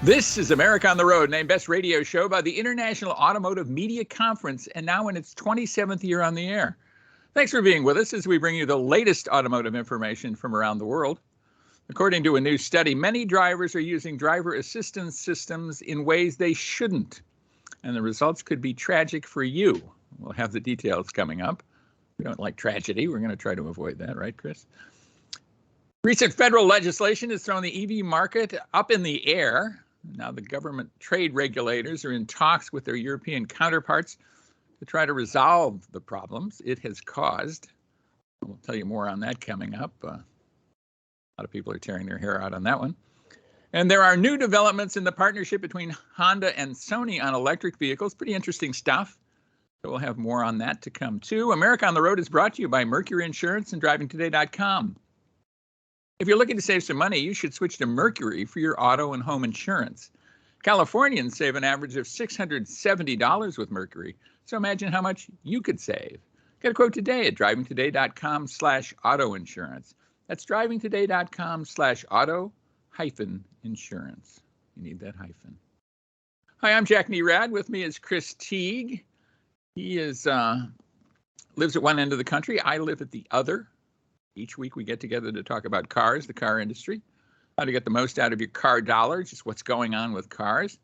This is America on the Road, named Best Radio Show by the International Automotive Media Conference, and now in its 27th year on the air. Thanks for being with us as we bring you the latest automotive information from around the world. According to a new study, many drivers are using driver assistance systems in ways they shouldn't, and the results could be tragic for you. We'll have the details coming up. We don't like tragedy. We're going to try to avoid that, right, Chris? Recent federal legislation has thrown the EV market up in the air. Now the government trade regulators are in talks with their European counterparts to try to resolve the problems it has caused. We'll tell you more on that coming up. A lot of people are tearing their hair out on that one. And there are new developments in the partnership between Honda and Sony on electric vehicles. Pretty interesting stuff. So we'll have more on that to come too. America on the Road is brought to you by Mercury Insurance and DrivingToday.com. If you're looking to save some money, you should switch to Mercury for your auto and home insurance. Californians save an average of $670 with Mercury. So imagine how much you could save. Get a quote today at drivingtoday.com/auto insurance. That's drivingtoday.com/auto-insurance. You need that hyphen. Hi, I'm Jack Nerad. With me is Chris Teague. He lives at one end of the country. I live at the other. Each week we get together to talk about cars, the car industry, how to get the most out of your car dollar, just what's going on with cars.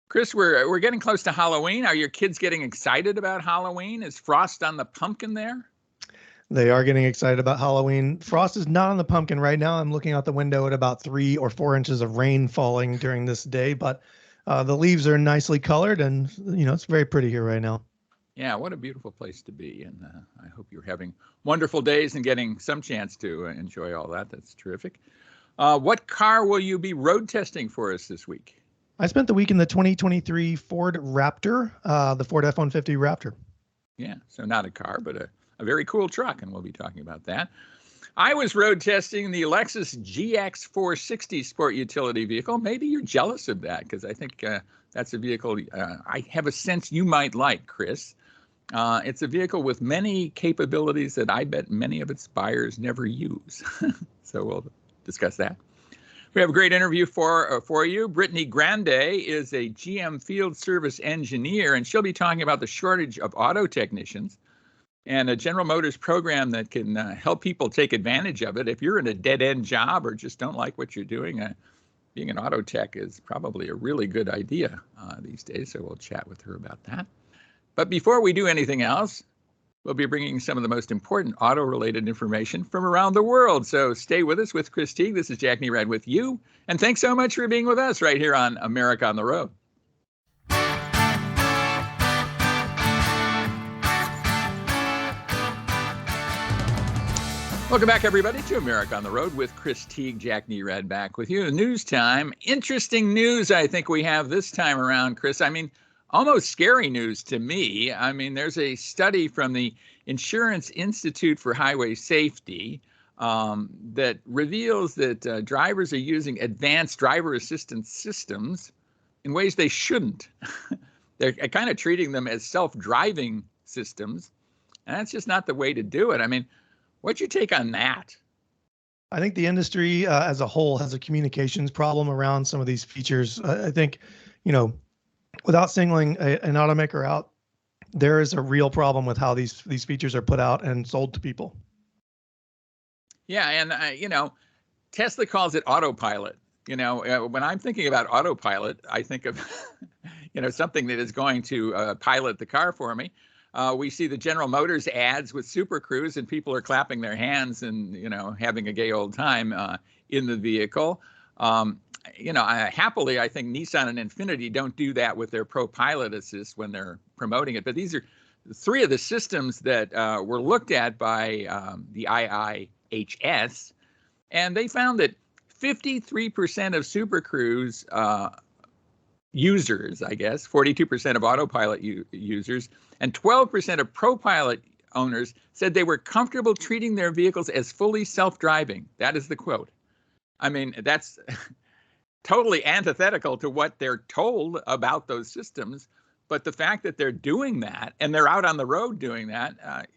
Chris, we're getting close to Halloween. Are your kids getting excited about Halloween? Is frost on the pumpkin there? They are getting excited about Halloween. Frost is not on the pumpkin right now. I'm looking out the window at about 3 or 4 inches of rain falling during this day, but the leaves are nicely colored and, it's very pretty here right now. Yeah, what a beautiful place to be. And I hope you're having wonderful days and getting some chance to enjoy all that. That's terrific. What car will you be road testing for us this week? I spent the week in the 2023 Ford Raptor, the Ford F-150 Raptor. Yeah, so not a car, but a very cool truck, and we'll be talking about that. I was road testing the Lexus GX 460 sport utility vehicle. Maybe you're jealous of that, because I think that's a vehicle I have a sense you might like, Chris. It's a vehicle with many capabilities that I bet many of its buyers never use. So we'll discuss that. We have a great interview for you. Brittany Grande is a GM field service engineer, and she'll be talking about the shortage of auto technicians and a General Motors program that can help people take advantage of it. If you're in a dead-end job or just don't like what you're doing, being an auto tech is probably a really good idea these days. So we'll chat with her about that. But before we do anything else, we'll be bringing some of the most important auto-related information from around the world. So stay with us with Chris Teague. This is Jack Nerad with you. And thanks so much for being with us right here on America on the Road. Welcome back, everybody, to America on the Road with Chris Teague. Jack Nerad back with you. News time. Interesting news I think we have this time around, Chris. I mean, almost scary news to me. I mean, there's a study from the Insurance Institute for Highway Safety that reveals that drivers are using advanced driver assistance systems in ways they shouldn't. They're kind of treating them as self-driving systems, and that's just not the way to do it. I mean, what's your take on that? I think the industry as a whole has a communications problem around some of these features. I think, without singling an automaker out, there is a real problem with how these features are put out and sold to people. Yeah, and Tesla calls it autopilot. When I'm thinking about autopilot, I think of something that is going to pilot the car for me. We see the General Motors ads with Super Cruise, and people are clapping their hands and having a gay old time in the vehicle. Happily, I think Nissan and Infiniti don't do that with their Pro Pilot Assist when they're promoting it. But these are 3 of the systems that were looked at by the IIHS, and they found that 53% of Super Cruise users, 42% of autopilot users, and 12% of Pro Pilot owners said they were comfortable treating their vehicles as fully self-driving. That is the quote. I mean, that's totally antithetical to what they're told about those systems. But the fact that they're doing that and they're out on the road doing that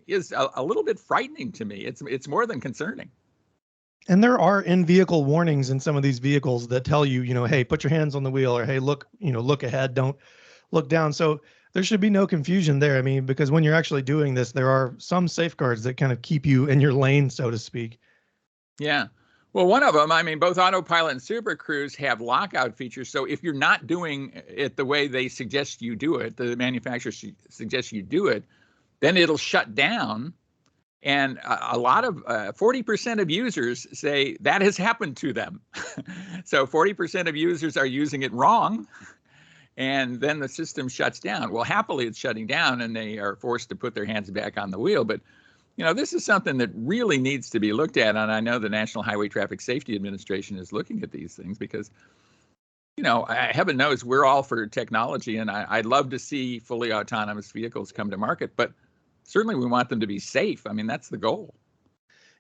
is a little bit frightening to me. It's more than concerning. And there are in-vehicle warnings in some of these vehicles that tell you, hey, put your hands on the wheel, or hey, look, look ahead, don't look down. So there should be no confusion there. I mean, because when you're actually doing this, there are some safeguards that kind of keep you in your lane, so to speak. Yeah. Well, one of them, I mean, both Autopilot and Super Cruise have lockout features. So if you're not doing it the way they suggest you do it, the manufacturer suggests you do it, then it'll shut down. And a lot of 40% of users say that has happened to them. So 40% of users are using it wrong, and then the system shuts down. Well, happily, it's shutting down, and they are forced to put their hands back on the wheel. But this is something that really needs to be looked at. And I know the National Highway Traffic Safety Administration is looking at these things because, heaven knows we're all for technology. And I'd love to see fully autonomous vehicles come to market. But certainly we want them to be safe. I mean, that's the goal.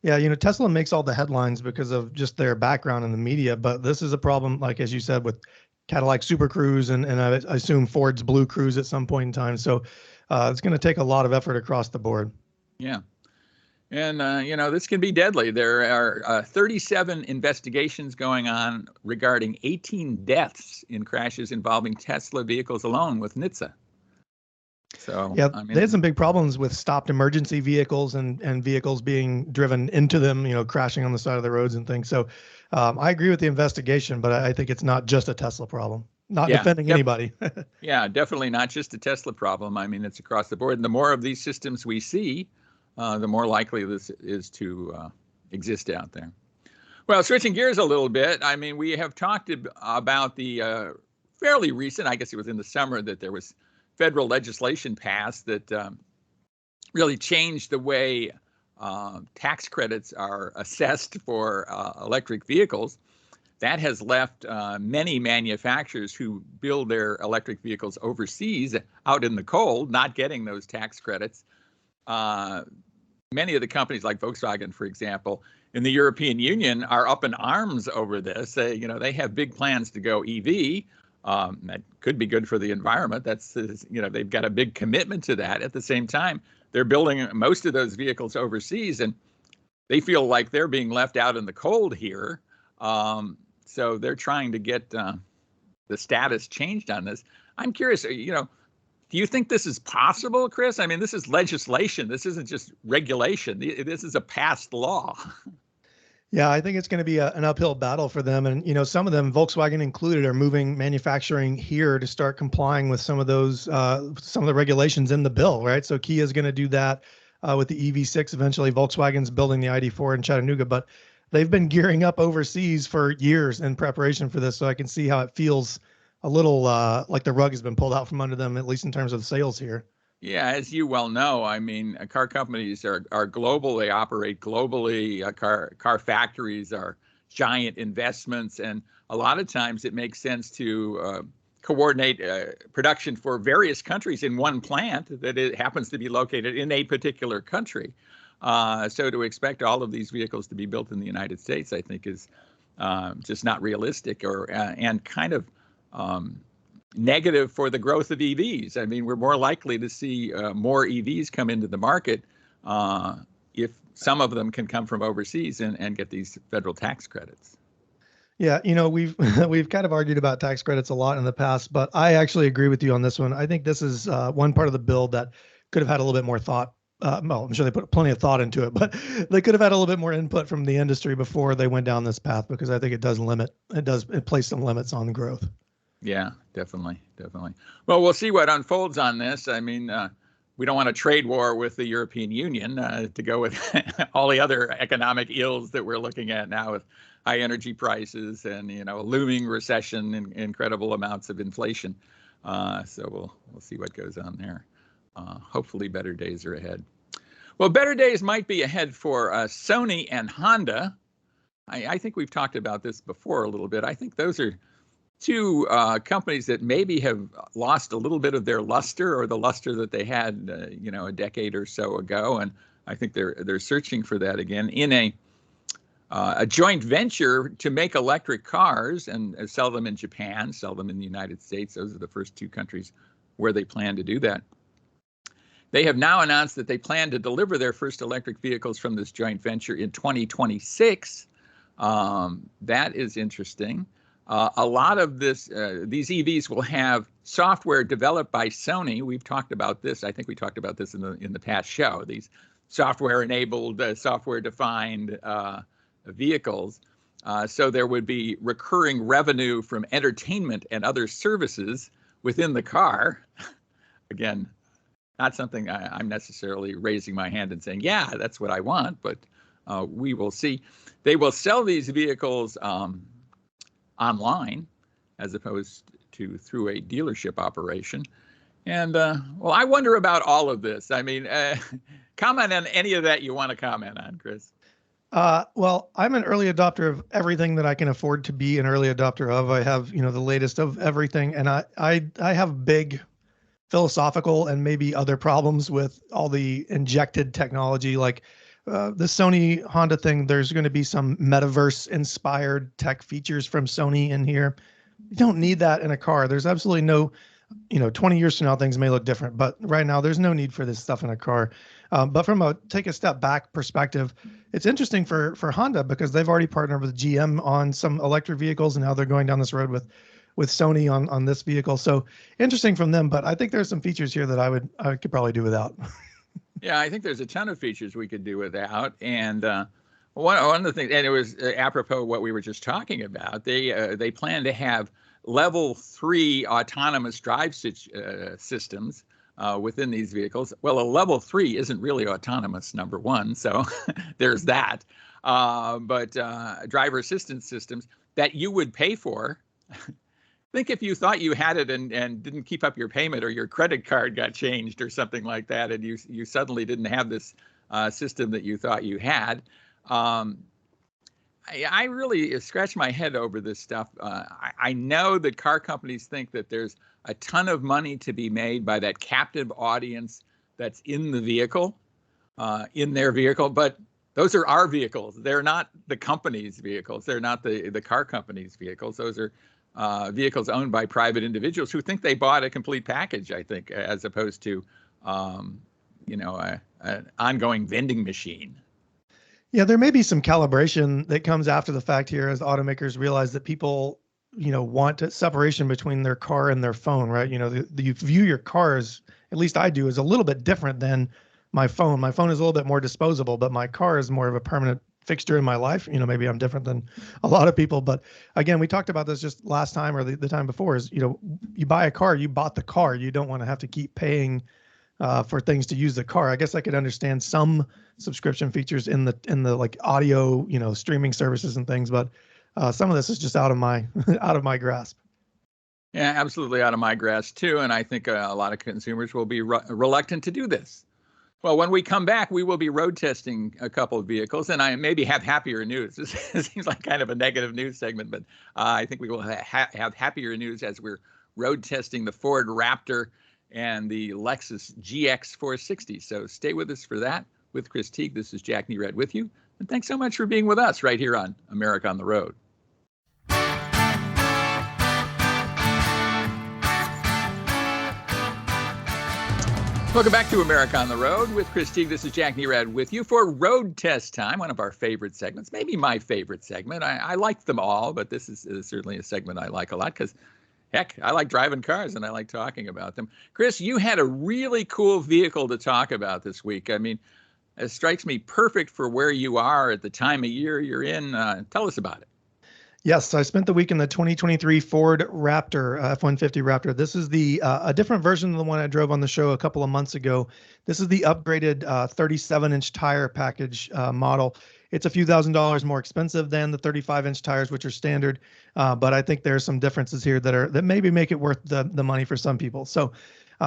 Yeah, Tesla makes all the headlines because of just their background in the media. But this is a problem, like, as you said, with Cadillac Super Cruise and I assume Ford's Blue Cruise at some point in time. So it's going to take a lot of effort across the board. Yeah. And, this can be deadly. There are 37 investigations going on regarding 18 deaths in crashes involving Tesla vehicles alone with NHTSA. So, yeah, they had some big problems with stopped emergency vehicles and vehicles being driven into them, crashing on the side of the roads and things. So I agree with the investigation, but I think it's not just a Tesla problem. Not defending anybody. Yeah, definitely not just a Tesla problem. I mean, it's across the board. And the more of these systems we see, the more likely this is to exist out there. Well, switching gears a little bit, I mean, we have talked about the fairly recent, I guess it was in the summer, that there was federal legislation passed that really changed the way tax credits are assessed for electric vehicles. That has left many manufacturers who build their electric vehicles overseas out in the cold, not getting those tax credits. Many of the companies like Volkswagen, for example, in the European Union are up in arms over this. They have big plans to go EV. That could be good for the environment. They've got a big commitment to that. At the same time, they're building most of those vehicles overseas, and they feel like they're being left out in the cold here. So they're trying to get the status changed on this. I'm curious, do you think this is possible, Chris? I mean, this is legislation. This isn't just regulation. This is a passed law. Yeah, I think it's going to be an uphill battle for them. And, some of them, Volkswagen included, are moving manufacturing here to start complying with some of the regulations in the bill, right? So Kia is going to do that with the EV6 eventually. Volkswagen's building the ID4 in Chattanooga, but they've been gearing up overseas for years in preparation for this. So I can see how it feels a little like the rug has been pulled out from under them, at least in terms of the sales here. Yeah, as you well know, I mean, car companies are global. They operate globally. Car factories are giant investments. And a lot of times it makes sense to coordinate production for various countries in one plant that it happens to be located in a particular country. So to expect all of these vehicles to be built in the United States, I think, is just not realistic and kind of negative for the growth of EVs. I mean, we're more likely to see more EVs come into the market if some of them can come from overseas and get these federal tax credits. Yeah, we've kind of argued about tax credits a lot in the past, but I actually agree with you on this one. I think this is one part of the bill that could have had a little bit more thought. Well, I'm sure they put plenty of thought into it, but they could have had a little bit more input from the industry before they went down this path, because I think it place some limits on growth. Yeah, definitely. Well, we'll see what unfolds on this. I mean, we don't want a trade war with the European Union to go with all the other economic ills that we're looking at now with high energy prices and, a looming recession and incredible amounts of inflation. So we'll see what goes on there. Hopefully better days are ahead. Well, better days might be ahead for Sony and Honda. I think we've talked about this before a little bit. I think those are two companies that maybe have lost a little bit of their luster, or the luster that they had, a decade or so ago. And I think they're searching for that again in a joint venture to make electric cars and sell them in Japan, sell them in the United States. Those are the first two countries where they plan to do that. They have now announced that they plan to deliver their first electric vehicles from this joint venture in 2026. That is interesting. A lot of these EVs will have software developed by Sony. We've talked about this. I think we talked about this in the past show. These software-enabled, software-defined vehicles. So there would be recurring revenue from entertainment and other services within the car. Again, not something I'm necessarily raising my hand and saying, yeah, that's what I want, but we will see. They will sell these vehicles online as opposed to through a dealership operation. And well, I wonder about all of this. I mean, comment on any of that you want to comment on, Chris. Well, I'm an early adopter of everything that I can afford to be an early adopter of. I have, the latest of everything, and I have big philosophical and maybe other problems with all the injected technology, like the Sony Honda thing. There's going to be some metaverse inspired tech features from Sony in here. You don't need that in a car. There's absolutely no, 20 years from now, things may look different, but right now there's no need for this stuff in a car. But from a take a step back perspective, it's interesting for Honda because they've already partnered with GM on some electric vehicles, and now they're going down this road with Sony on this vehicle. So interesting from them, but I think there's some features here that I could probably do without. Yeah, I think there's a ton of features we could do without. And one of the things, and it was apropos what we were just talking about, they plan to have level 3 autonomous drive systems within these vehicles. Well, a level 3 isn't really autonomous, number one, so there's that. But driver assistance systems that you would pay for. Think if you thought you had it and didn't keep up your payment, or your credit card got changed or something like that, and you suddenly didn't have this system that you thought you had. I really scratch my head over this stuff. I know that car companies think that there's a ton of money to be made by that captive audience that's in the vehicle, in their vehicle, but those are our vehicles. They're not the company's vehicles. They're not the car company's vehicles. Those are vehicles owned by private individuals who think they bought a complete package, I think, as opposed to, an ongoing vending machine. Yeah, there may be some calibration that comes after the fact here as automakers realize that people, want a separation between their car and their phone, right? You view your cars, at least I do, is a little bit different than my phone. My phone is a little bit more disposable, but my car is more of a permanent fixture in my life. Maybe I'm different than a lot of people, but again, we talked about this just last time or the time before is, you buy a car, you bought the car. You don't want to have to keep paying for things to use the car. I guess I could understand some subscription features in the like audio, streaming services and things, but some of this is just out of my grasp. Yeah, absolutely out of my grasp too. And I think a lot of consumers will be reluctant to do this. Well, when we come back, we will be road testing a couple of vehicles, and I maybe have happier news. This seems like kind of a negative news segment, but I think we will have happier news as we're road testing the Ford Raptor and the Lexus GX 460. So stay with us for that. With Chris Teague, this is Jack Nerad with you, and thanks so much for being with us right here on America on the Road. Welcome back to America on the Road with Chris Teague. This is Jack Nerad with you for Road Test Time, one of our favorite segments, maybe my favorite segment. I like them all, but this is certainly a segment I like a lot because, heck, I like driving cars and I like talking about them. Chris, you had a really cool vehicle to talk about this week. I mean, it strikes me perfect for where you are at the time of year you're in. Tell us about it. Yes, I spent the week in the 2023 Ford Raptor, F-150 Raptor. This is the a different version than the one I drove on the show a couple of months ago. This is the upgraded 37-inch tire package model. It's a few $1,000s more expensive than the 35-inch tires, which are standard, but I think there's some differences here that maybe make it worth the money for some people. So,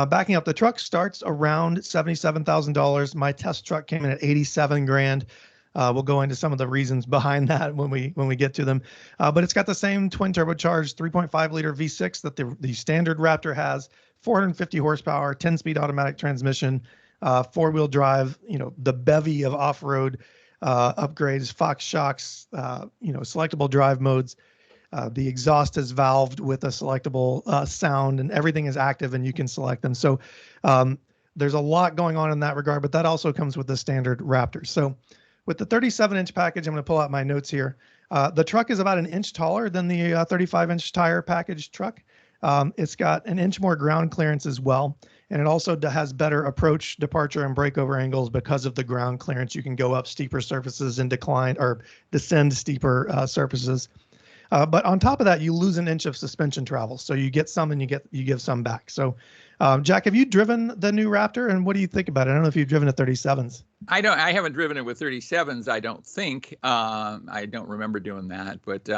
backing up, the truck starts around $77,000. My test truck came in at $87,000. We'll go into some of the reasons behind that when we get to them. But it's got the same twin turbocharged 3.5 liter V6 that the standard Raptor has, 450 horsepower, 10-speed automatic transmission, 4-wheel drive, the bevy of off-road upgrades, Fox shocks, selectable drive modes. The exhaust is valved with a selectable sound, and everything is active and you can select them. So there's a lot going on in that regard, but that also comes with the standard Raptor. So with the 37-inch package, I'm going to pull out my notes here. The truck is about an inch taller than the 35-inch tire package truck. It's got an inch more ground clearance as well. And it also has better approach, departure, and breakover angles because of the ground clearance. You can go up steeper surfaces and decline or descend steeper surfaces. But on top of that, you lose an inch of suspension travel. So you get some and you give some back. So Jack, have you driven the new Raptor, and what do you think about it? I don't know if you've driven a 37s. I haven't driven it with 37s, I don't think. I don't remember doing that, but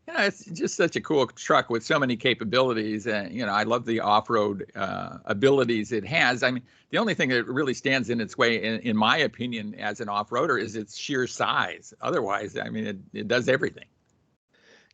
it's just such a cool truck with so many capabilities. I love the off-road abilities it has. I mean, the only thing that really stands in its way, in my opinion, as an off-roader is its sheer size. Otherwise, I mean, it does everything.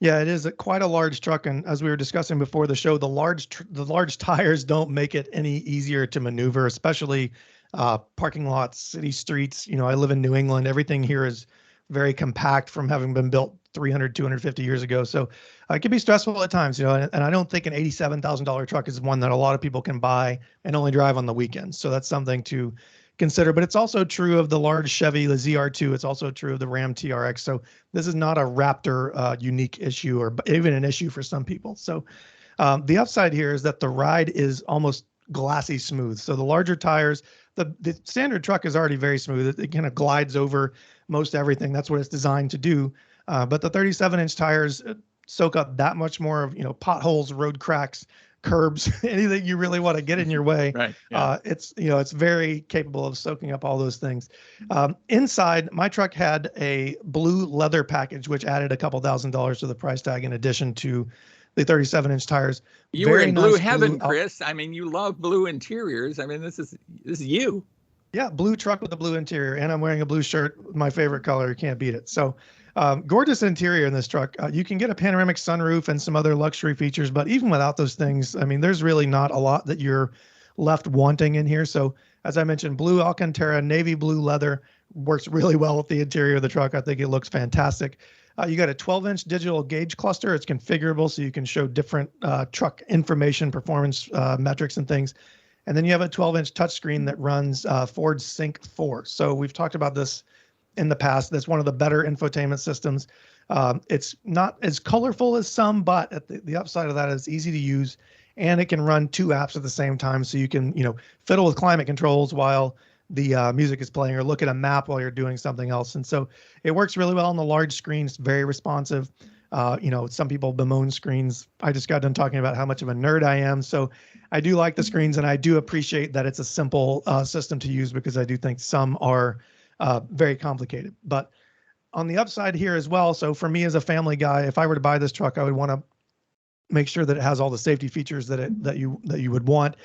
Yeah, it is quite a large truck, and as we were discussing before the show, the large tires don't make it any easier to maneuver, especially parking lots, city streets. I live in New England. Everything here is very compact from having been built 300, 250 years ago. So it can be stressful at times, and I don't think an $87,000 truck is one that a lot of people can buy and only drive on the weekends. So that's something to consider, but it's also true of the large Chevy, the ZR2. It's also true of the Ram TRX. So this is not a Raptor unique issue, or even an issue for some people. So the upside here is that the ride is almost glassy smooth. So the larger tires, the standard truck is already very smooth. It kind of glides over most everything. That's what it's designed to do. But the 37-inch tires soak up that much more of, potholes, road cracks, curbs, anything you really want to get in your way. Right. Yeah. It's very capable of soaking up all those things. Inside, my truck had a blue leather package, which added a couple $1,000s to the price tag in addition to the 37-inch tires. You were in blue heaven, Chris. I mean, you love blue interiors. I mean, this is you. Yeah, blue truck with a blue interior, and I'm wearing a blue shirt, my favorite color. You can't beat it. So gorgeous interior in this truck. You can get a panoramic sunroof and some other luxury features, but even without those things, I mean, there's really not a lot that you're left wanting in here. So as I mentioned, blue Alcantara, navy blue leather works really well with the interior of the truck. I think it looks fantastic. You got a 12-inch digital gauge cluster. It's configurable, so you can show different truck information, performance metrics and things. And then you have a 12-inch touchscreen that runs Ford Sync 4. So we've talked about this in the past. That's one of the better infotainment systems. It's not as colorful as some, but at the upside of that is easy to use, and it can run 2 apps at the same time. So you can, fiddle with climate controls while the music is playing, or look at a map while you're doing something else. And so it works really well on the large screen. It's very responsive. Some people bemoan screens. I just got done talking about how much of a nerd I am. So I do like the screens, and I do appreciate that it's a simple system to use, because I do think some are very complicated. But on the upside here as well, so for me as a family guy, if I were to buy this truck, I would want to make sure that it has all the safety features that you would want.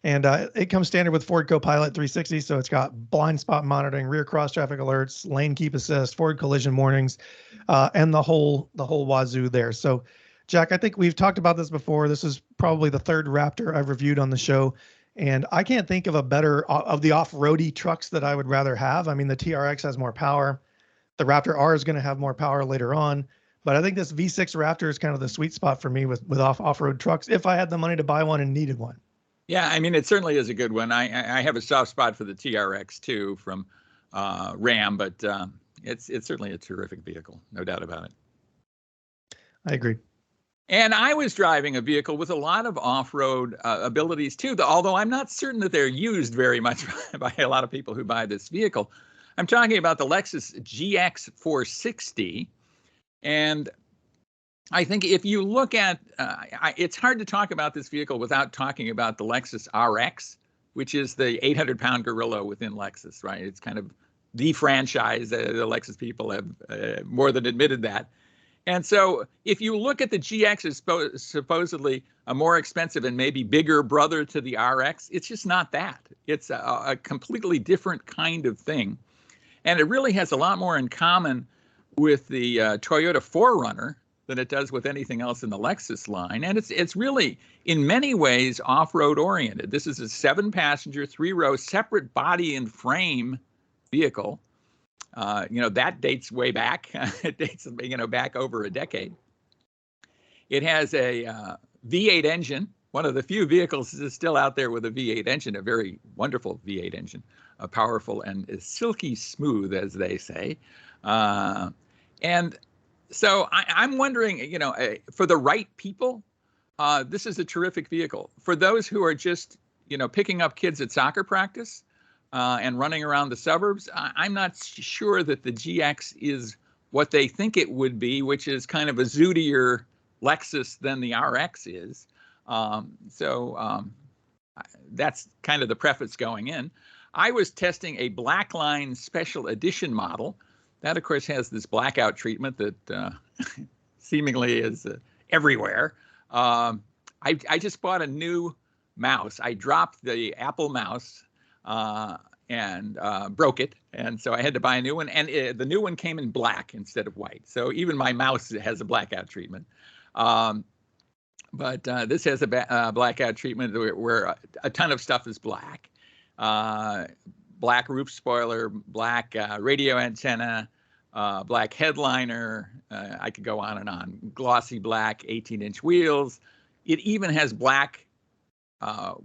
And it comes standard with Ford Copilot 360. So it's got blind spot monitoring, rear cross traffic alerts, lane keep assist, forward collision warnings, and the whole wazoo there. So Jack, I think we've talked about this before. This is probably the third Raptor I've reviewed on the show, and I can't think of a better of the off-roady trucks that I would rather have. I mean, the TRX has more power. The Raptor R is going to have more power later on, but I think this V6 Raptor is kind of the sweet spot for me with off-road trucks, if I had the money to buy one and needed one. Yeah, I mean, it certainly is a good one. I have a soft spot for the TRX too from Ram, but it's certainly a terrific vehicle, no doubt about it. I agree. And I was driving a vehicle with a lot of off-road abilities too, although I'm not certain that they're used very much by a lot of people who buy this vehicle. I'm talking about the Lexus GX 460. And I think if you look at, it's hard to talk about this vehicle without talking about the Lexus RX, which is the 800-pound gorilla within Lexus, right? It's kind of the franchise. The Lexus people have more than admitted that. And so if you look at the GX as supposedly a more expensive and maybe bigger brother to the RX, it's just not that. It's a completely different kind of thing. And it really has a lot more in common with the Toyota 4Runner than it does with anything else in the Lexus line. And it's really, in many ways, off-road oriented. This is a 7-passenger, 3-row, separate body and frame vehicle. That dates way back. It dates, back over a decade. It has a V8 engine, one of the few vehicles that is still out there with a V8 engine, a very wonderful V8 engine, powerful and is silky smooth, as they say. And so I'm wondering, for the right people, this is a terrific vehicle. For those who are just, picking up kids at soccer practice and running around the suburbs, I'm not sure that the GX is what they think it would be, which is kind of a zootier Lexus than the RX is. That's kind of the preface going in. I was testing a Blackline Special Edition model. That, of course, has this blackout treatment that seemingly is everywhere. I just bought a new mouse. I dropped the Apple mouse and broke it. And so I had to buy a new one. And the new one came in black instead of white. So even my mouse has a blackout treatment. But this has a blackout treatment where a ton of stuff is black. Black roof spoiler, black radio antenna, black headliner. I could go on and on. Glossy black 18-inch wheels. It even has black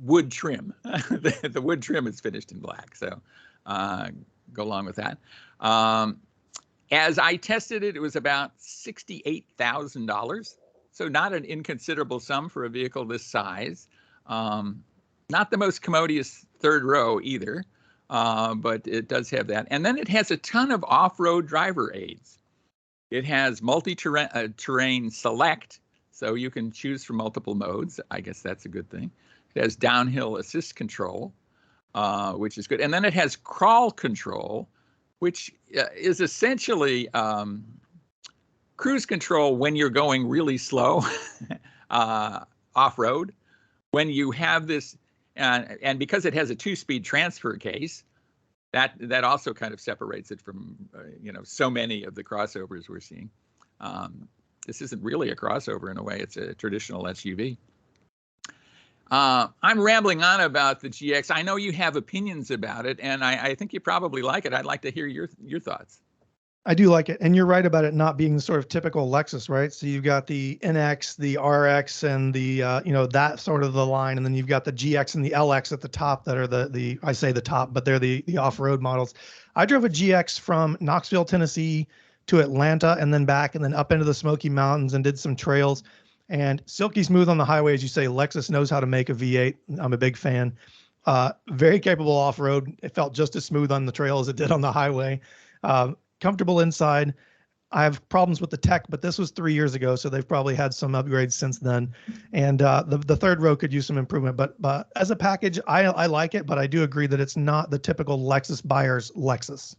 wood trim. The wood trim is finished in black. So go along with that. As I tested it, it was about $68,000. So not an inconsiderable sum for a vehicle this size. Not the most commodious third row either, but it does have that. And then it has a ton of off-road driver aids. It has multi-terrain select, so you can choose from multiple modes. I guess that's a good thing. It has downhill assist control, which is good. And then it has crawl control, which is essentially cruise control when you're going really slow off-road. When you have this, and because it has a 2-speed transfer case, that also kind of separates it from so many of the crossovers we're seeing. This isn't really a crossover in a way; it's a traditional SUV. I'm rambling on about the GX. I know you have opinions about it, and I think you probably like it. I'd like to hear your thoughts. I do like it. And you're right about it not being the sort of typical Lexus, right? So you've got the NX, the RX, and the, that sort of the line. And then you've got the GX and the LX at the top that are I say the top, but they're the off-road models. I drove a GX from Knoxville, Tennessee to Atlanta and then back and then up into the Smoky Mountains and did some trails. And silky smooth on the highway, as you say. Lexus knows how to make a V8. I'm a big fan. Very capable off-road. It felt just as smooth on the trail as it did on the highway. Comfortable inside. I have problems with the tech, but this was 3 years ago, so they've probably had some upgrades since then. And the third row could use some improvement. But as a package, I like it, but I do agree that it's not the typical Lexus buyer's Lexus.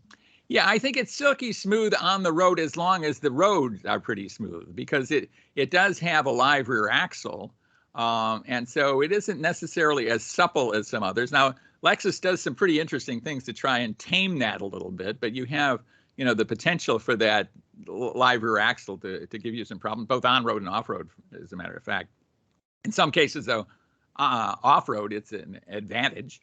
Yeah, I think it's silky smooth on the road as long as the roads are pretty smooth, because it does have a live rear axle. And so it isn't necessarily as supple as some others. Now, Lexus does some pretty interesting things to try and tame that a little bit, but you have the potential for that live rear axle to give you some problems, both on-road and off-road, as a matter of fact. In some cases, though, off-road, it's an advantage.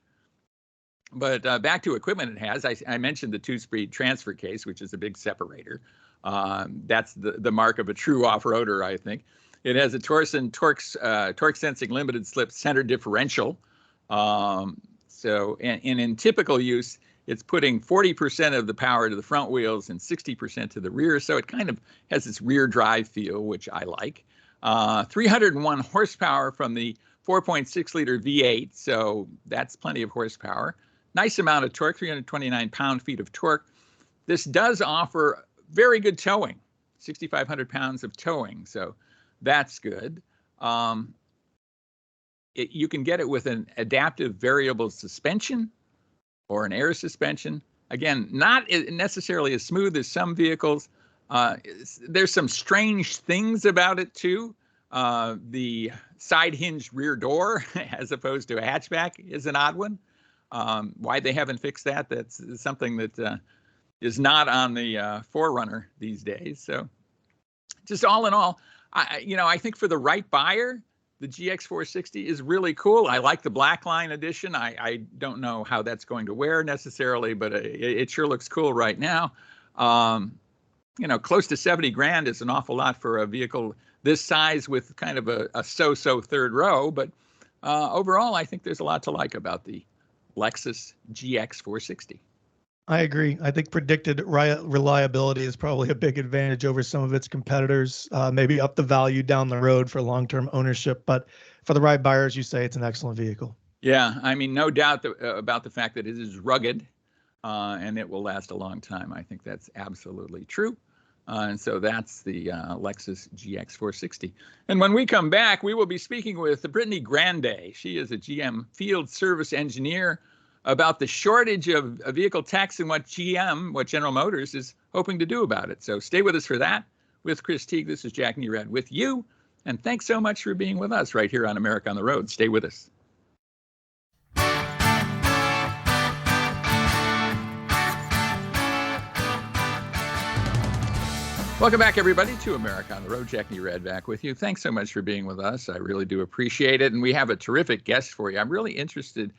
But back to equipment it has. I mentioned the 2-speed transfer case, which is a big separator. That's the mark of a true off-roader, I think. It has a torque sensing limited slip center differential. And in typical use, it's putting 40% of the power to the front wheels and 60% to the rear. So it kind of has this rear drive feel, which I like. 301 horsepower from the 4.6-liter V8. So that's plenty of horsepower. Nice amount of torque, 329 pound-feet of torque. This does offer very good towing, 6,500 pounds of towing. So that's good. You can get it with an adaptive variable suspension or an air suspension. Again, not necessarily as smooth as some vehicles. There's some strange things about it too. The side hinged rear door, as opposed to a hatchback, is an odd one. Why they haven't fixed that, that's something that is not on the 4Runner these days. So just all in all, I think for the right buyer, the GX460 is really cool. I like the Blackline edition. I don't know how that's going to wear necessarily, but it sure looks cool right now. Close to 70 grand is an awful lot for a vehicle this size with kind of a so-so third row. But overall, I think there's a lot to like about the Lexus GX 460. I agree. I think predicted reliability is probably a big advantage over some of its competitors, maybe up the value down the road for long-term ownership. But for the right buyers, you say it's an excellent vehicle. Yeah, I mean, no doubt about the fact that it is rugged and it will last a long time. I think that's absolutely true. And so that's the Lexus GX 460. And when we come back, we will be speaking with Brittany Grande. She is a GM field service engineer about the shortage of vehicle techs and what General Motors, is hoping to do about it. So stay with us for that. With Chris Teague, this is Jack Nerad with you. And thanks so much for being with us right here on America on the Road. Stay with us. Welcome back, everybody, to America on the Road. Jack Nerad back with you. Thanks so much for being with us. I really do appreciate it. And we have a terrific guest for you. I'm really interested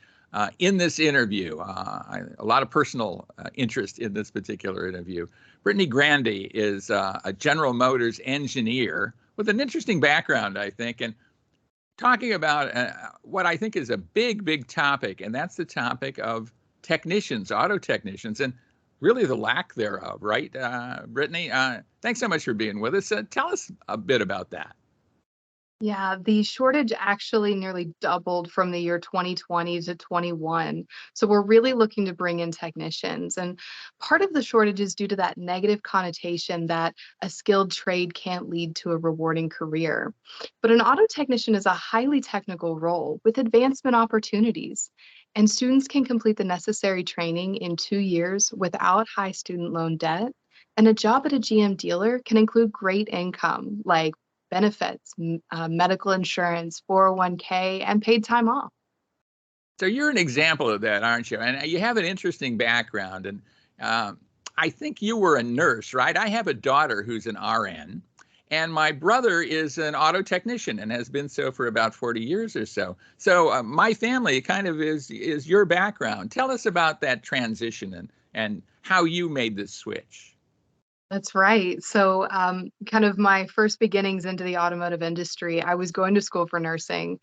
in this interview. A lot of personal interest in this particular interview. Brittany Grande is a General Motors engineer with an interesting background, I think, and talking about what I think is a big, big topic, and that's the topic of technicians, auto technicians, and really the lack thereof, right, Brittany? Thanks so much for being with us. Tell us a bit about that. Yeah, the shortage actually nearly doubled from the year 2020 to 21. So we're really looking to bring in technicians. And part of the shortage is due to that negative connotation that a skilled trade can't lead to a rewarding career. But an auto technician is a highly technical role with advancement opportunities. And students can complete the necessary training in 2 years without high student loan debt. And a job at a GM dealer can include great income like benefits, medical insurance, 401k, and paid time off. So you're an example of that, aren't you? And you have an interesting background. And I think you were a nurse, right? I have a daughter who's an RN, and my brother is an auto technician and has been so for about 40 years or so. So my family kind of is your background. Tell us about that transition and how you made this switch. That's right. So, kind of my first beginnings into the automotive industry, I was going to school for nursing,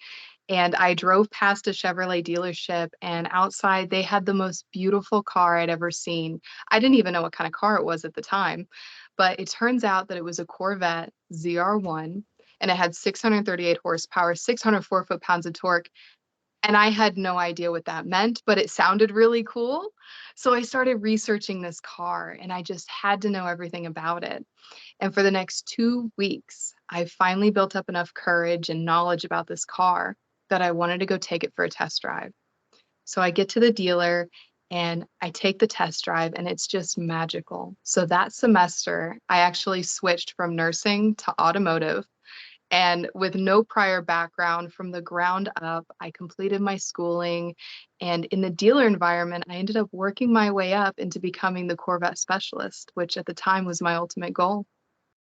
and I drove past a Chevrolet dealership, and outside they had the most beautiful car I'd ever seen. I didn't even know what kind of car it was at the time, but it turns out that it was a Corvette ZR1, and it had 638 horsepower, 604 foot-pounds of torque. And I had no idea what that meant, but it sounded really cool. So I started researching this car and I just had to know everything about it. And for the next 2 weeks, I finally built up enough courage and knowledge about this car that I wanted to go take it for a test drive. So I get to the dealer and I take the test drive and it's just magical. So that semester, I actually switched from nursing to automotive. And with no prior background, from the ground up, I completed my schooling. And in the dealer environment, I ended up working my way up into becoming the Corvette specialist, which at the time was my ultimate goal.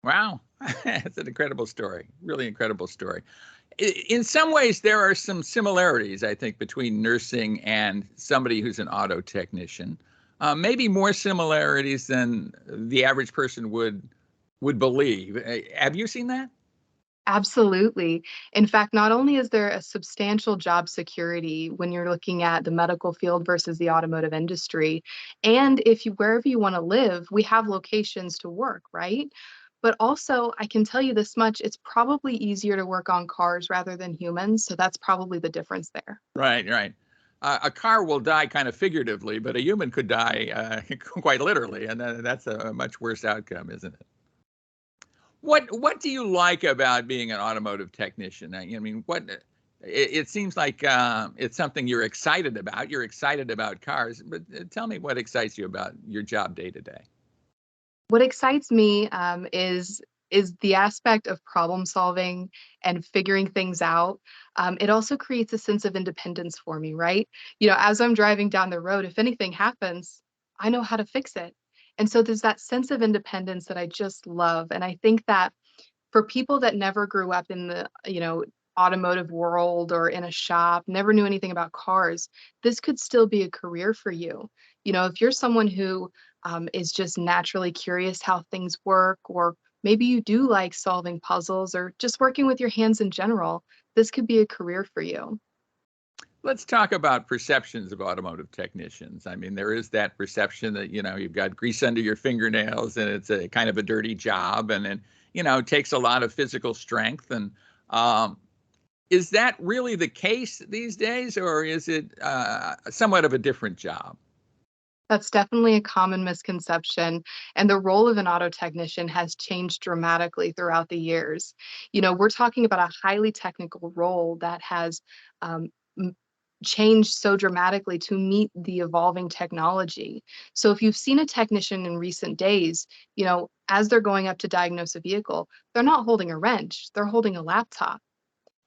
Wow, that's an incredible story, really incredible story. In some ways, there are some similarities, I think, between nursing and somebody who's an auto technician. Maybe more similarities than the average person would believe. Have you seen that? Absolutely. In fact, not only is there a substantial job security when you're looking at the medical field versus the automotive industry, and if you wherever you want to live, we have locations to work, right? But also, I can tell you this much, it's probably easier to work on cars rather than humans, so that's probably the difference there. Right, right. A car will die kind of figuratively, but a human could die quite literally, and that's a much worse outcome, isn't it? What do you like about being an automotive technician? I mean, it seems like it's something you're excited about. You're excited about cars, but tell me what excites you about your job day to day. What excites me is the aspect of problem solving and figuring things out. It also creates a sense of independence for me, right? You know, as I'm driving down the road, if anything happens, I know how to fix it. And so there's that sense of independence that I just love. And I think that for people that never grew up in the, automotive world or in a shop, never knew anything about cars, this could still be a career for you. You know, if you're someone who is just naturally curious how things work, or maybe you do like solving puzzles or just working with your hands in general, this could be a career for you. Let's talk about perceptions of automotive technicians. I mean, there is that perception that, you've got grease under your fingernails and it's a kind of a dirty job, and it takes a lot of physical strength. And is that really the case these days, or is it somewhat of a different job? That's definitely a common misconception. And the role of an auto technician has changed dramatically throughout the years. We're talking about a highly technical role that has um, m- changed so dramatically to meet the evolving technology. So if you've seen a technician in recent days, as they're going up to diagnose a vehicle, they're not holding a wrench, they're holding a laptop.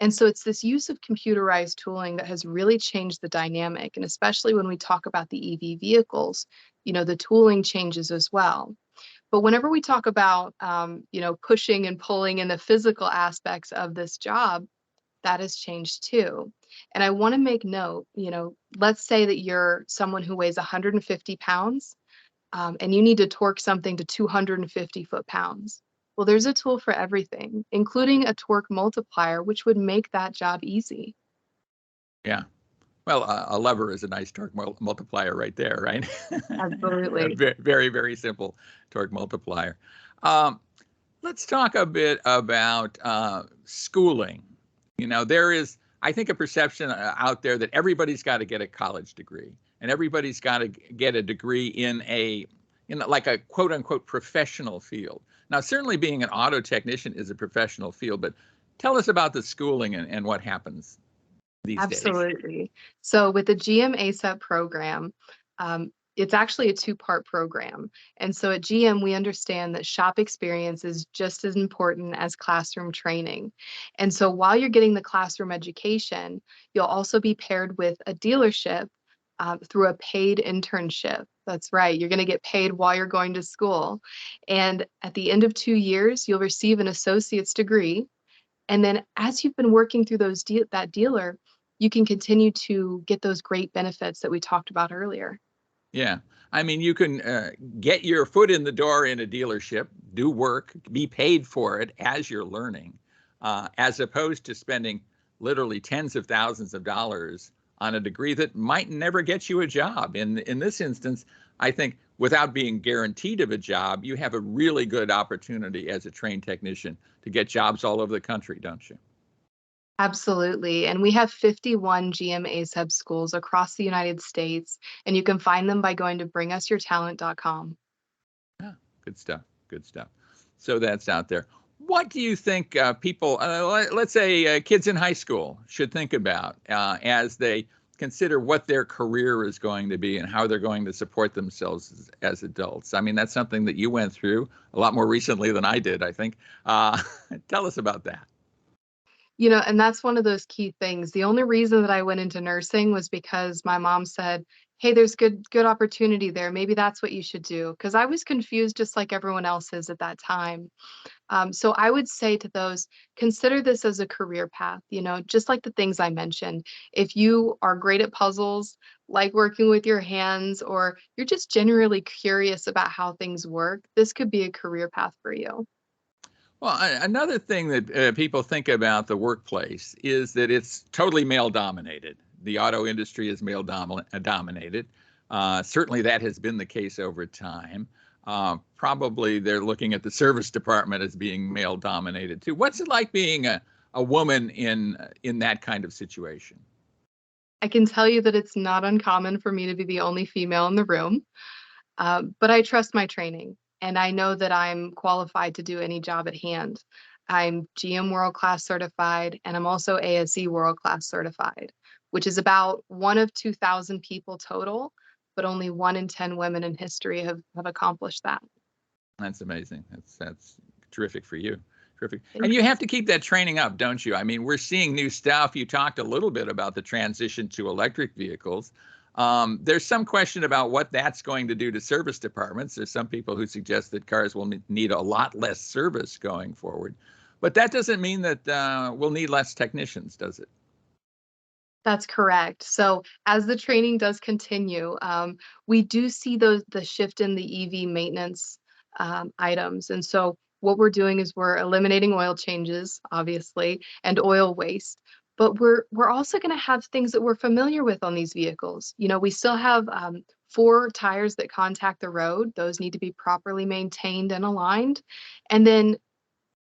And so it's this use of computerized tooling that has really changed the dynamic. And especially when we talk about the EV vehicles, the tooling changes as well. But whenever we talk about, pushing and pulling and the physical aspects of this job, that has changed too. And I want to make note, let's say that you're someone who weighs 150 pounds, and you need to torque something to 250 foot-pounds. Well, there's a tool for everything, including a torque multiplier, which would make that job easy. Yeah. Well, a lever is a nice torque multiplier right there, right? Absolutely. Very, very simple torque multiplier. Um, let's talk a bit about schooling. There is, I think, a perception out there that everybody's got to get a college degree, and everybody's got to get a degree in like a quote unquote professional field. Now, certainly being an auto technician is a professional field, but tell us about the schooling and what happens these days. Absolutely. So with the GM ASAP program, it's actually a two-part program. And so at GM, we understand that shop experience is just as important as classroom training. And so while you're getting the classroom education, you'll also be paired with a dealership through a paid internship. That's right. You're going to get paid while you're going to school. And at the end of 2 years, you'll receive an associate's degree. And then as you've been working through that dealer, you can continue to get those great benefits that we talked about earlier. Yeah. I mean, you can get your foot in the door in a dealership, do work, be paid for it as you're learning, as opposed to spending literally tens of thousands of dollars on a degree that might never get you a job. In this instance, I think without being guaranteed of a job, you have a really good opportunity as a trained technician to get jobs all over the country, don't you? Absolutely. And we have 51 GM ASEP schools across the United States, and you can find them by going to bringusyourtalent.com. Yeah, good stuff. Good stuff. So that's out there. What do you think people, let's say kids in high school, should think about as they consider what their career is going to be and how they're going to support themselves as adults? I mean, that's something that you went through a lot more recently than I did, I think. Tell us about that. And that's one of those key things. The only reason that I went into nursing was because my mom said, "Hey, there's good opportunity there. Maybe that's what you should do." Because I was confused just like everyone else is at that time. So I would say to those, consider this as a career path, just like the things I mentioned. If you are great at puzzles, like working with your hands, or you're just generally curious about how things work, this could be a career path for you. Well, another thing that people think about the workplace is that it's totally male dominated. The auto industry is male dominated. Certainly that has been the case over time. Probably they're looking at the service department as being male dominated too. What's it like being a woman in that kind of situation? I can tell you that it's not uncommon for me to be the only female in the room, but I trust my training and I know that I'm qualified to do any job at hand. I'm GM World Class certified and I'm also ASE World Class certified, which is about one of 2,000 people total, but only 1 in 10 women in history have accomplished that. That's amazing. That's terrific for you. Terrific. Thank And you you. have to keep that training up, don't you? I mean, we're seeing new stuff. You talked a little bit about the transition to electric vehicles. There's some question about what that's going to do to service departments. There's some people who suggest that cars will need a lot less service going forward. But that doesn't mean that we'll need less technicians, does it? That's correct. So as the training does continue, we do see the shift in the EV maintenance items. And so what we're doing is we're eliminating oil changes, obviously, and oil waste. but we're also going to have things that we're familiar with on these vehicles. You know, we still have four tires that contact the road. Those need to be properly maintained and aligned. And then,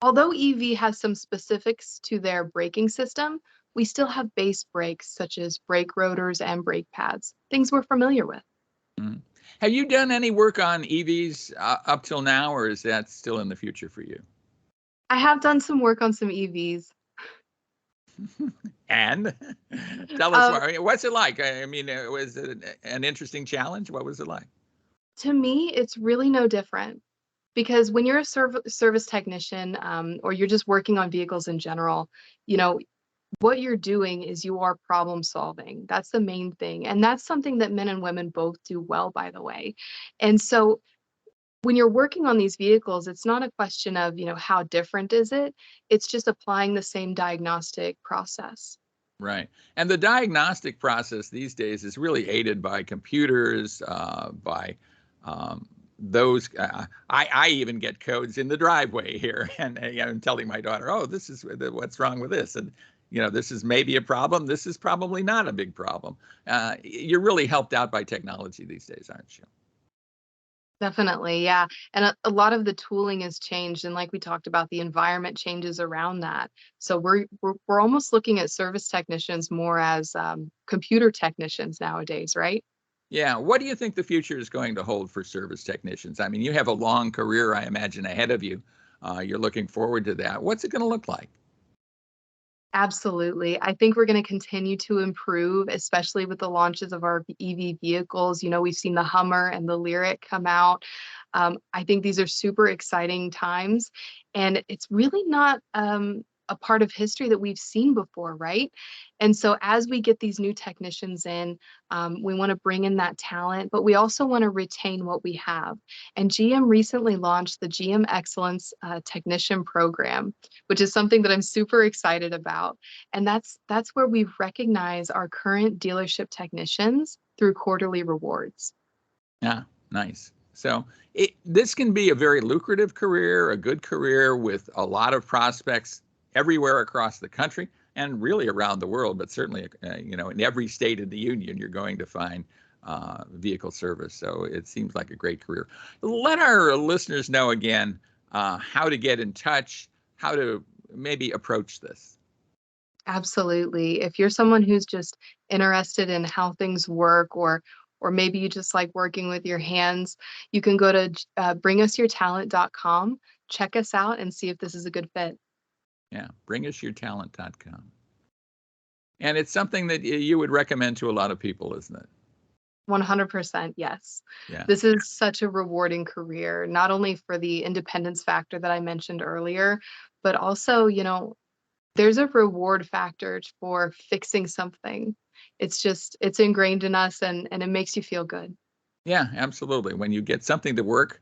although EV has some specifics to their braking system, we still have base brakes such as brake rotors and brake pads, things we're familiar with. Mm. Have you done any work on EVs up till now, or is that still in the future for you? I have done some work on some EVs. And tell us Um, what's it like? I mean, was it an interesting challenge? What was it like? to me, it's really no different because when you're a service technician, or you're just working on vehicles in general, you know, what you're doing is you are problem solving. That's the main thing. And that's something that men and women both do well, by the way. And so when you're working on these vehicles, it's not a question of, you know, how different is it? It's just applying the same diagnostic process. Right. And the diagnostic process these days is really aided by computers, by those. I even get codes in the driveway here, and I'm telling my daughter, "Oh, this is what's wrong with this," and this is maybe a problem. This is probably not a big problem. You're really helped out by technology these days, aren't you? Definitely, yeah. And a lot of the tooling has changed, and like we talked about, the environment changes around that. So we're almost looking at service technicians more as computer technicians nowadays, right? Yeah. What do you think the future is going to hold for service technicians? I mean, you have a long career, I imagine, ahead of you. You're looking forward to that. What's it going to look like? Absolutely. I think we're going to continue to improve, especially with the launches of our EV vehicles. You know, we've seen the Hummer and the Lyric come out. I think these are super exciting times, and it's really not a part of history that we've seen before, right? And so, as we get these new technicians in, we want to bring in that talent, but we also want to retain what we have. And GM recently launched the GM Excellence Technician Program, which is something that I'm super excited about. And that's where we recognize our current dealership technicians through quarterly rewards. Yeah, nice. So this can be a very lucrative career, a good career with a lot of prospects everywhere across the country and really around the world, but certainly, in every state in the union, you're going to find vehicle service. So it seems like a great career. Let our listeners know again how to get in touch, how to maybe approach this. Absolutely. If you're someone who's just interested in how things work, or maybe you just like working with your hands, you can go to bringusyourtalent.com, check us out, and see if this is a good fit. Yeah, bringusyourtalent.com. And it's something that you would recommend to a lot of people, isn't it? 100%, yes. Yeah. This is such a rewarding career, not only for the independence factor that I mentioned earlier, but also, there's a reward factor for fixing something. It's ingrained in us, and it makes you feel good. Yeah, absolutely. When you get something to work,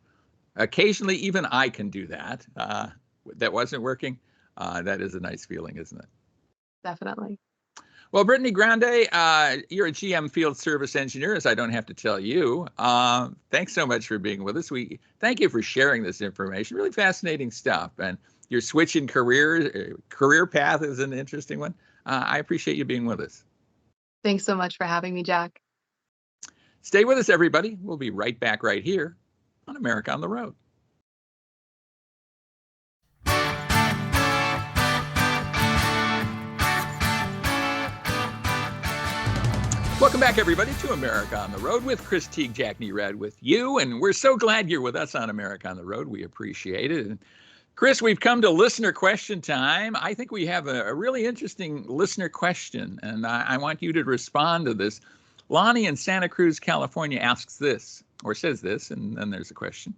occasionally even I can do that. That wasn't working. That is a nice feeling, isn't it? Definitely. Well, Brittany Grande, you're a GM field service engineer, as I don't have to tell you. Thanks so much for being with us. We thank you for sharing this information. Really fascinating stuff. And your switch in career path is an interesting one. I appreciate you being with us. Thanks so much for having me, Jack. Stay with us, everybody. We'll be right back right here on America on the Road. Welcome back, everybody, to America on the Road with Chris Teague, Jack Nerad with you. And we're so glad you're with us on America on the Road. We appreciate it. And Chris, we've come to listener question time. I think we have a really interesting listener question, and I want you to respond to this. Lonnie in Santa Cruz, California asks this, or says this, and then there's a question.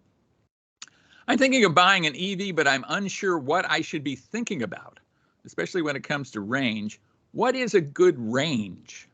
I'm thinking of buying an EV, but I'm unsure what I should be thinking about, especially when it comes to range. What is a good range?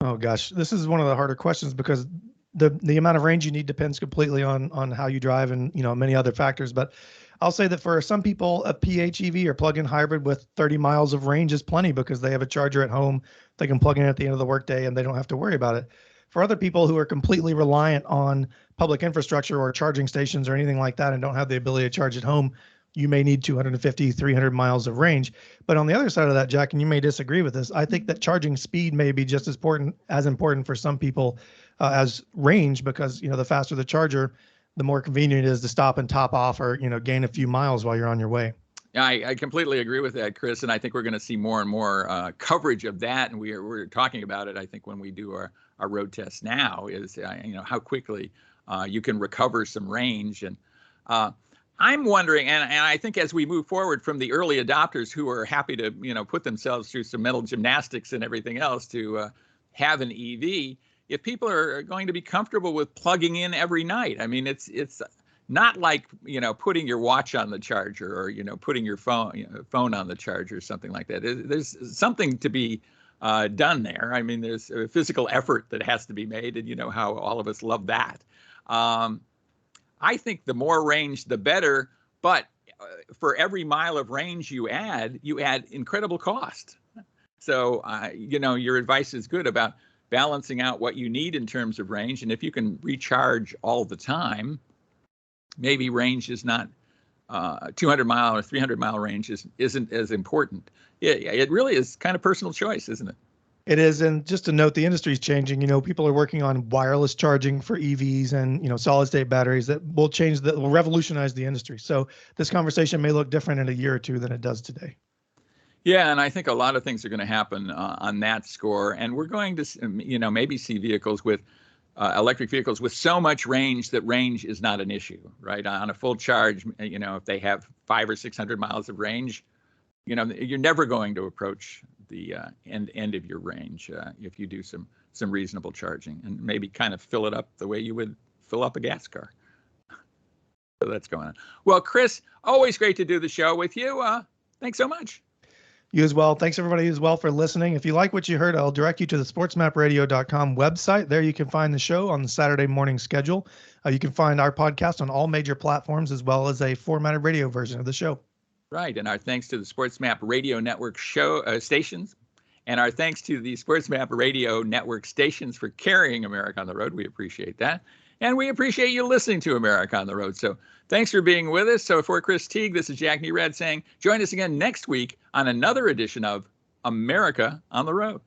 Oh gosh, this is one of the harder questions because the amount of range you need depends completely on how you drive and many other factors. But I'll say that for some people, a PHEV or plug-in hybrid with 30 miles of range is plenty because they have a charger at home. They can plug in at the end of the workday and they don't have to worry about it. For other people who are completely reliant on public infrastructure or charging stations or anything like that and don't have the ability to charge at home, you may need 250, 300 miles of range. But on the other side of that, Jack, and you may disagree with this, I think that charging speed may be just as important for some people as range, because, the faster the charger, the more convenient it is to stop and top off or, gain a few miles while you're on your way. Yeah, I completely agree with that, Chris. And I think we're going to see more and more coverage of that. And we're talking about it, I think, when we do our road test now, is, how quickly you can recover some range. And I'm wondering, and I think as we move forward from the early adopters who are happy to, put themselves through some mental gymnastics and everything else to have an EV, if people are going to be comfortable with plugging in every night. I mean, it's not like, putting your watch on the charger or, putting your phone on the charger or something like that. There's something to be done there. I mean, there's a physical effort that has to be made, and you know how all of us love that. I think the more range, the better. But for every mile of range you add incredible cost. So, your advice is good about balancing out what you need in terms of range. And if you can recharge all the time, maybe range is not 200-mile or 300-mile range isn't as important. It really is kind of personal choice, isn't it? It is. And just to note, the industry is changing. People are working on wireless charging for EVs and, solid state batteries that will revolutionize the industry. So this conversation may look different in a year or two than it does today. Yeah, and I think a lot of things are going to happen on that score. And we're going to, maybe see vehicles with electric vehicles with so much range that range is not an issue, right? On a full charge, if they have 500 or 600 miles of range, you're never going to approach the end of your range if you do some reasonable charging, and maybe kind of fill it up the way you would fill up a gas car. So that's going on. Well, Chris, always great to do the show with you. Thanks so much. You as well. Thanks everybody as well for listening. If you like what you heard, I'll direct you to the sportsmapradio.com website. There you can find the show on the Saturday morning schedule. You can find our podcast on all major platforms, as well as a formatted radio version of the show. Right. And our thanks to the SportsMap Radio Network stations, and our thanks to the SportsMap Radio Network stations for carrying America on the Road. We appreciate that. And we appreciate you listening to America on the Road. So thanks for being with us. So for Chris Teague, this is Jack Nerad saying, join us again next week on another edition of America on the Road.